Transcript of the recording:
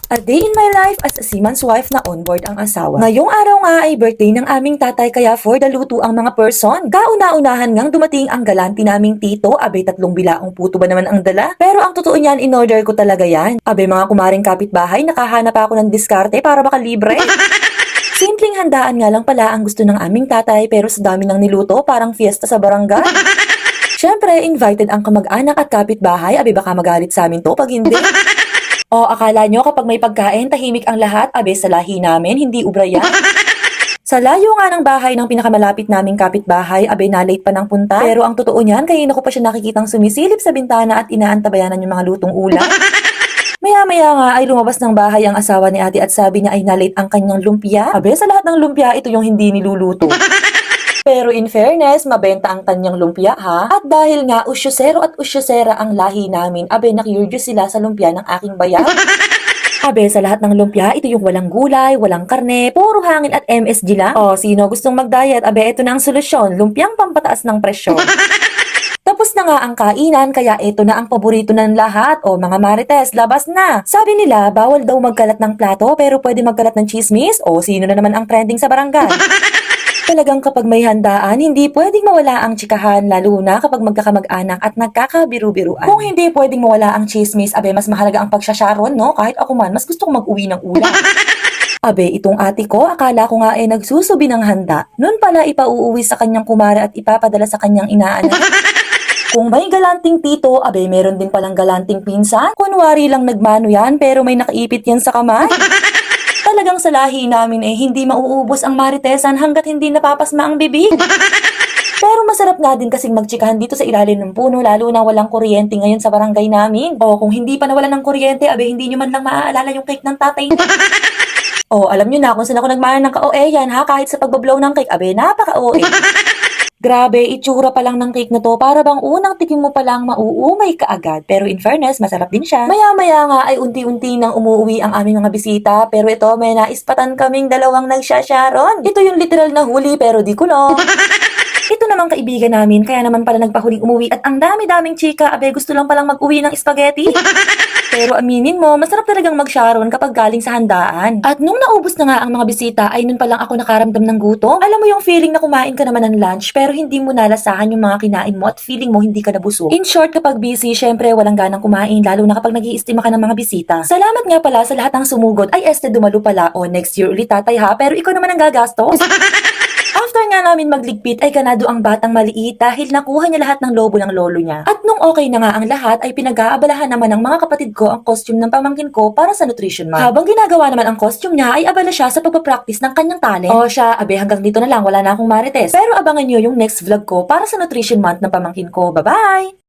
A day in my life as a seaman's wife na onboard ang asawa. Ngayong araw nga ay birthday ng aming tatay kaya for the luto ang mga person. Kauna-unahan ngang dumating ang galanti naming tito, abay 3 bilaong puto ba naman ang dala? Pero ang totoo niyan, in-order ko talaga yan. Abay mga kumaring kapitbahay, nakahanap ako ng diskarte para makalibre. Simpleng handaan nga lang pala ang gusto ng aming tatay pero sa dami ng niluto parang fiesta sa barangay. Siyempre, invited ang kamag-anak at kapitbahay, abay baka magalit sa amin to pag hindi. O akala nyo kapag may pagkain, tahimik ang lahat, abe sa lahi namin, hindi ubra yan. Sa layo nga ng bahay ng pinakamalapit naming kapitbahay, abe na late pa ng punta. Pero ang totoo niyan, kanina ko pa siya nakikitang sumisilip sa bintana at inaantabayanan yung mga lutong ulam. Maya-maya nga ay lumabas ng bahay ang asawa ni ate at sabi niya ay na-late ang kanyang lumpia. Abe sa lahat ng lumpia, ito yung hindi niluluto. Pero in fairness, mabenta ang kanyang lumpia ha. At dahil nga usyosero at usyosera ang lahi namin, abe nakyurdyos sila sa lumpia ng aking bayan. Abe sa lahat ng lumpia, ito yung walang gulay, walang karne, puro hangin at MSG lang. O sino gustong mag-diet, abe ito na ang solusyon, lumpiang pampataas ng presyo. Tapos na nga ang kainan, kaya ito na ang paborito ng lahat. O mga marites, labas na. Sabi nila, bawal daw magkalat ng plato pero pwede magkalat ng chismis. O sino na naman ang trending sa barangay? Talagang kapag may handaan, hindi pwedeng mawala ang tsikahan, lalo na kapag magkakamag-anak at nagkakabiru-biruan. Kung hindi pwedeng mawala ang chismis, abe mas mahalaga ang pagsasyaron, no? Kahit ako man, mas gusto kong mag-uwi ng ulam. Abe, itong ate ko, akala ko nga nagsusubi ng handa. Noon pala ipauuwi sa kanyang kumare at ipapadala sa kanyang inaanak. Kung may galanting tito, abe meron din palang galanting pinsan. Kunwari lang nagmano yan, pero may nakaipit yan sa kamay. Talagang sa lahi namin hindi mauubos ang maritesan hanggat hindi napapasma ang bibig. Pero masarap nga din kasing magtsikahan dito sa ilalim ng puno lalo na walang kuryente ngayon sa barangay namin. O kung hindi pa nawalan ng kuryente, abe hindi nyo man lang maaalala yung cake ng tatay niya. O alam nyo na kung saan ako nagmana ng ka-OA yan ha, kahit sa pagbablow ng cake, abe napaka-OA. Grabe, itsura pa lang ng cake na to, para bang unang tikim mo pa lang mauumay ka agad. Pero in fairness, masarap din siya. Maya-maya nga ay unti-unti nang umuwi ang aming mga bisita. Pero ito, may naispatan kaming dalawang nagsasyaron. Ito yung literal na huli pero di kulong. Ito namang kaibigan namin, kaya naman pala nagpahuling umuwi at ang dami-daming chika, abe gusto lang palang mag-uwi ng spaghetti. Pero aminin mo, masarap talagang mag-sharon kapag galing sa handaan. At nung naubos na nga ang mga bisita, ay nun palang ako nakaramdam ng gutom. Alam mo yung feeling na kumain ka naman ng lunch, pero hindi mo nalasahan yung mga kinain mo at feeling mo hindi ka nabusog. In short, kapag busy, syempre walang ganang kumain, lalo na kapag nag-iistima ka ng mga bisita. Salamat nga pala sa lahat ng sumugod. Ay, dumalo pala. O, next year ulit tatay ha, pero ikaw naman ang gagastos. After nga namin magligpit ay ganado ang batang maliit dahil nakuha niya lahat ng lobo ng lolo niya. At nung okay na nga ang lahat ay pinag-aabalahan naman ng mga kapatid ko ang costume ng pamangkin ko para sa nutrition month. Habang ginagawa naman ang costume niya ay abala siya sa pagpapractice ng kanyang talent. O siya, abe hanggang dito na lang, wala na akong marites. Pero abangan niyo yung next vlog ko para sa nutrition month ng pamangkin ko. Bye-bye!